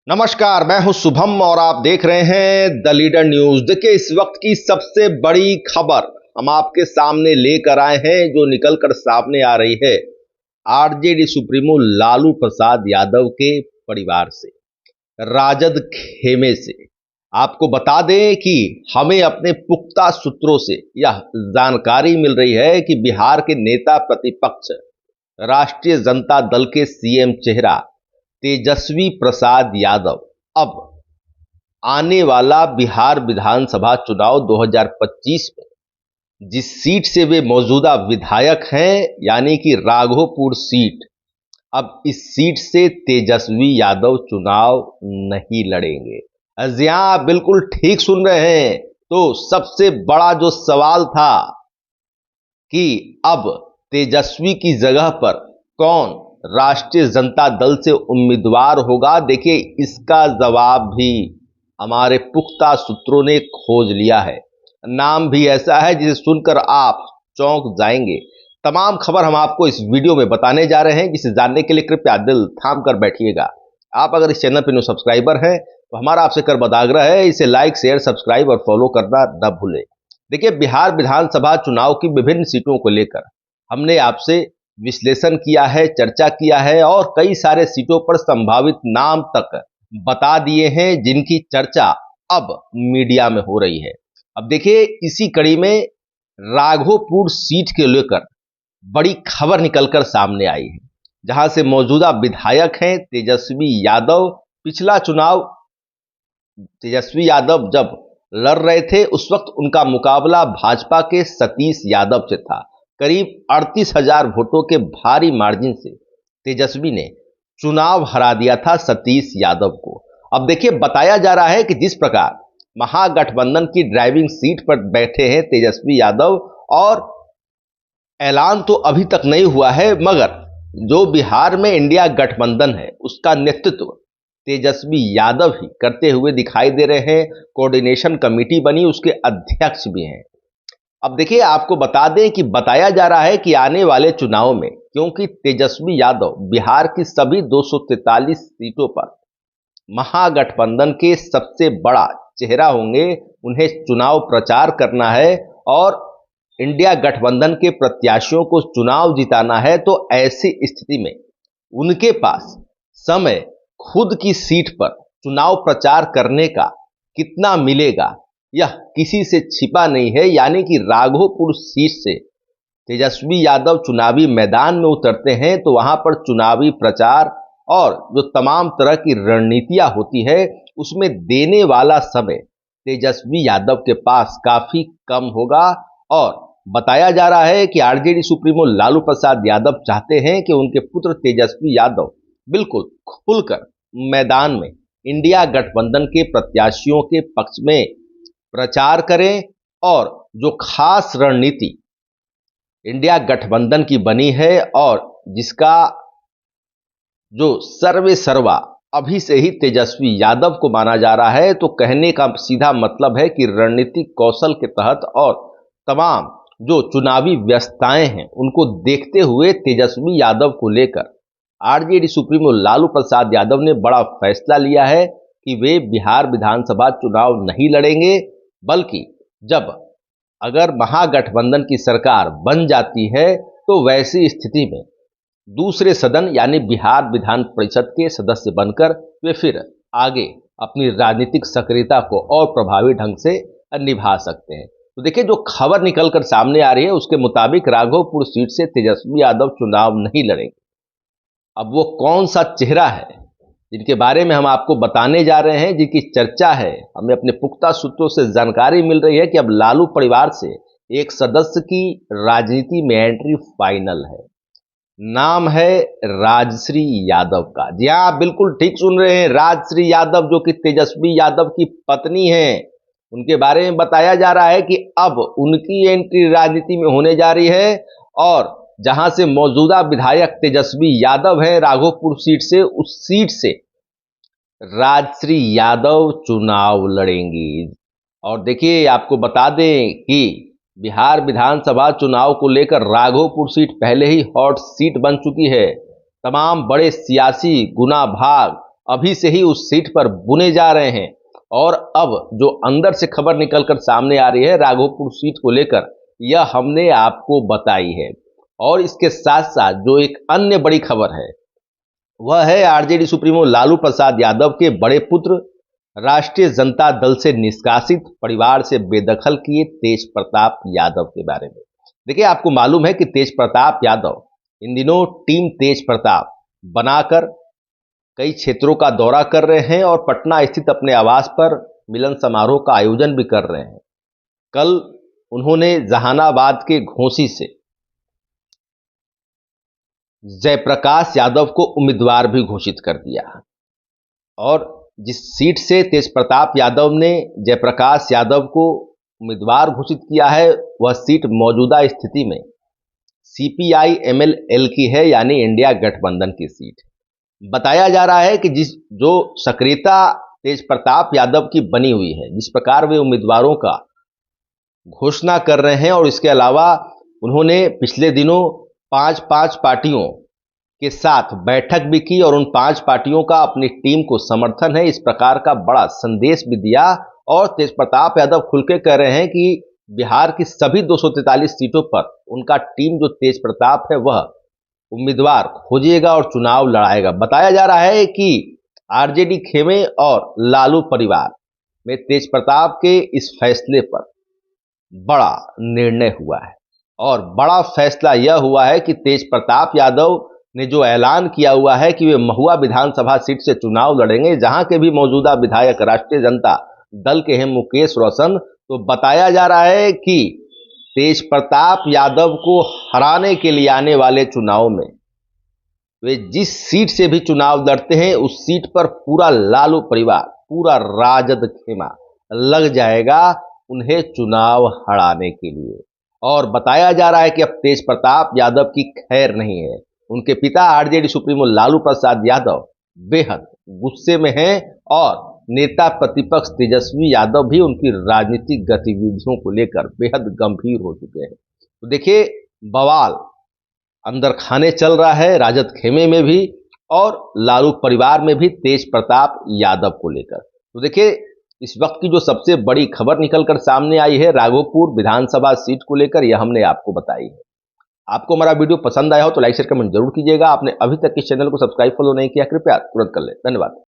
नमस्कार, मैं हूं शुभम और आप देख रहे हैं द लीडर न्यूज। देखिए, इस वक्त की सबसे बड़ी खबर हम आपके सामने लेकर आए हैं, जो निकलकर सामने आ रही है आरजेडी सुप्रीमो लालू प्रसाद यादव के परिवार से, राजद खेमे से। आपको बता दें कि हमें अपने पुख्ता सूत्रों से यह जानकारी मिल रही है कि बिहार के नेता प्रतिपक्ष राष्ट्रीय जनता दल के सीएम चेहरा तेजस्वी प्रसाद यादव अब आने वाला बिहार विधानसभा चुनाव 2025 में जिस सीट से वे मौजूदा विधायक हैं, यानी कि राघोपुर सीट, अब इस सीट से तेजस्वी यादव चुनाव नहीं लड़ेंगे। जी हां, आप बिल्कुल ठीक सुन रहे हैं। तो सबसे बड़ा जो सवाल था कि अब तेजस्वी की जगह पर कौन राष्ट्रीय जनता दल से उम्मीदवार होगा, देखिए इसका जवाब भी हमारे पुख्ता सूत्रों ने खोज लिया है। नाम भी ऐसा है जिसे सुनकर आप चौंक जाएंगे। तमाम खबर हम आपको इस वीडियो में बताने जा रहे हैं, जिसे जानने के लिए कृपया दिल थाम कर बैठिएगा। आप अगर इस चैनल पर न्यू सब्सक्राइबर हैं तो हमारा आपसे करबद्ध आग्रह है, इसे लाइक, शेयर, सब्सक्राइब और फॉलो करना न भूलें। देखिए, बिहार विधानसभा चुनाव की विभिन्न सीटों को लेकर हमने आपसे विश्लेषण किया है, चर्चा किया है और कई सारे सीटों पर संभावित नाम तक बता दिए हैं, जिनकी चर्चा अब मीडिया में हो रही है। अब देखिए, इसी कड़ी में राघोपुर सीट के लेकर बड़ी खबर निकलकर सामने आई है, जहां से मौजूदा विधायक हैं तेजस्वी यादव। पिछला चुनाव तेजस्वी यादव जब लड़ रहे थे, उस वक्त उनका मुकाबला भाजपा के सतीश यादव से था। करीब 38,000 वोटों के भारी मार्जिन से तेजस्वी ने चुनाव हरा दिया था सतीश यादव को। अब देखिए, बताया जा रहा है कि जिस प्रकार महागठबंधन की ड्राइविंग सीट पर बैठे हैं तेजस्वी यादव, और ऐलान तो अभी तक नहीं हुआ है, मगर जो बिहार में इंडिया गठबंधन है उसका नेतृत्व तेजस्वी यादव ही करते हुए दिखाई दे रहे हैं। कोऑर्डिनेशन कमेटी बनी, उसके अध्यक्ष भी हैं। अब देखिए, आपको बता दें कि बताया जा रहा है कि आने वाले चुनाव में, क्योंकि तेजस्वी यादव बिहार की सभी 243 सीटों पर महागठबंधन के सबसे बड़ा चेहरा होंगे, उन्हें चुनाव प्रचार करना है और इंडिया गठबंधन के प्रत्याशियों को चुनाव जिताना है, तो ऐसी स्थिति में उनके पास समय खुद की सीट पर चुनाव प्रचार करने का कितना मिलेगा, यह किसी से छिपा नहीं है। यानी कि राघोपुर सीट से तेजस्वी यादव चुनावी मैदान में उतरते हैं तो वहां पर चुनावी प्रचार और जो तमाम तरह की रणनीतियां होती है, उसमें देने वाला समय तेजस्वी यादव के पास काफी कम होगा। और बताया जा रहा है कि आरजेडी सुप्रीमो लालू प्रसाद यादव चाहते हैं कि उनके पुत्र तेजस्वी यादव बिल्कुल खुलकर मैदान में इंडिया गठबंधन के प्रत्याशियों के पक्ष में प्रचार करें, और जो खास रणनीति इंडिया गठबंधन की बनी है और जिसका जो सर्वे सर्वा अभी से ही तेजस्वी यादव को माना जा रहा है, तो कहने का सीधा मतलब है कि रणनीतिक कौशल के तहत और तमाम जो चुनावी व्यस्तताएं हैं उनको देखते हुए तेजस्वी यादव को लेकर आरजेडी सुप्रीमो लालू प्रसाद यादव ने बड़ा फैसला लिया है कि वे बिहार विधानसभा चुनाव नहीं लड़ेंगे, बल्कि जब अगर महागठबंधन की सरकार बन जाती है तो वैसी स्थिति में दूसरे सदन यानी बिहार विधान परिषद के सदस्य बनकर वे फिर आगे अपनी राजनीतिक सक्रियता को और प्रभावी ढंग से निभा सकते हैं। तो देखिए, जो खबर निकलकर सामने आ रही है उसके मुताबिक राघोपुर सीट से तेजस्वी यादव चुनाव नहीं लड़ेंगे। अब वो कौन सा चेहरा है जिनके बारे में हम आपको बताने जा रहे हैं, जिनकी चर्चा है, हमें अपने पुख्ता सूत्रों से जानकारी मिल रही है कि अब लालू परिवार से एक सदस्य की राजनीति में एंट्री फाइनल है। नाम है राजश्री यादव का। जी हां, आप बिल्कुल ठीक सुन रहे हैं, राजश्री यादव, जो कि तेजस्वी यादव की पत्नी हैं। उनके बारे में बताया जा रहा है कि अब उनकी एंट्री राजनीति में होने जा रही है, और जहां से मौजूदा विधायक तेजस्वी यादव हैं राघोपुर सीट से, उस सीट से राजश्री यादव चुनाव लड़ेंगी। और देखिए, आपको बता दें कि बिहार विधानसभा चुनाव को लेकर राघोपुर सीट पहले ही हॉट सीट बन चुकी है। तमाम बड़े सियासी गुना भाग अभी से ही उस सीट पर बुने जा रहे हैं। और अब जो अंदर से खबर निकलकर सामने आ रही है राघोपुर सीट को लेकर, यह हमने आपको बताई है। और इसके साथ साथ जो एक अन्य बड़ी खबर है वह है आरजेडी सुप्रीमो लालू प्रसाद यादव के बड़े पुत्र, राष्ट्रीय जनता दल से निष्कासित, परिवार से बेदखल किए तेज प्रताप यादव के बारे में। देखिए, आपको मालूम है कि तेज प्रताप यादव इन दिनों टीम तेज प्रताप बनाकर कई क्षेत्रों का दौरा कर रहे हैं और पटना स्थित अपने आवास पर मिलन समारोह का आयोजन भी कर रहे हैं। कल उन्होंने जहानाबाद के घोसी से जयप्रकाश यादव को उम्मीदवार भी घोषित कर दिया। और जिस सीट से तेज प्रताप यादव ने जयप्रकाश यादव को उम्मीदवार घोषित किया है, वह सीट मौजूदा स्थिति में सीपीआई एमएल की है, यानी इंडिया गठबंधन की सीट। बताया जा रहा है कि जो सक्रियता तेज प्रताप यादव की बनी हुई है, जिस प्रकार वे उम्मीदवारों का घोषणा कर रहे हैं, और इसके अलावा उन्होंने पिछले दिनों 5 पार्टियों के साथ बैठक भी की और उन 5 पार्टियों का अपनी टीम को समर्थन है, इस प्रकार का बड़ा संदेश भी दिया। और तेज प्रताप यादव खुल के कह रहे हैं कि बिहार की सभी 243 सीटों पर उनका टीम जो तेज प्रताप है वह उम्मीदवार खोजेगा और चुनाव लड़ाएगा। बताया जा रहा है कि आरजेडी खेमे और लालू परिवार में तेज प्रताप के इस फैसले पर बड़ा निर्णय हुआ है। और बड़ा फैसला यह हुआ है कि तेज प्रताप यादव ने जो ऐलान किया हुआ है कि वे महुआ विधानसभा सीट से चुनाव लड़ेंगे, जहां के भी मौजूदा विधायक राष्ट्रीय जनता दल के हैं मुकेश रोशन। तो बताया जा रहा है कि तेज प्रताप यादव को हराने के लिए आने वाले चुनाव में वे जिस सीट से भी चुनाव लड़ते हैं उस सीट पर पूरा लालू परिवार, पूरा राजद खेमा लग जाएगा उन्हें चुनाव हराने के लिए। और बताया जा रहा है कि अब तेज प्रताप यादव की खैर नहीं है। उनके पिता आरजेडी सुप्रीमो लालू प्रसाद यादव बेहद गुस्से में हैं और नेता प्रतिपक्ष तेजस्वी यादव भी उनकी राजनीतिक गतिविधियों को लेकर बेहद गंभीर हो चुके हैं। तो देखिए, बवाल अंदर खाने चल रहा है राजद खेमे में भी और लालू परिवार में भी तेज प्रताप यादव को लेकर। तो देखिए, इस वक्त की जो सबसे बड़ी खबर निकलकर सामने आई है राघोपुर विधानसभा सीट को लेकर, यह हमने आपको बताई है। आपको हमारा वीडियो पसंद आया हो तो लाइक शेयर कमेंट जरूर कीजिएगा। आपने अभी तक इस चैनल को सब्सक्राइब फॉलो नहीं किया, कृपया तुरंत कर ले। धन्यवाद।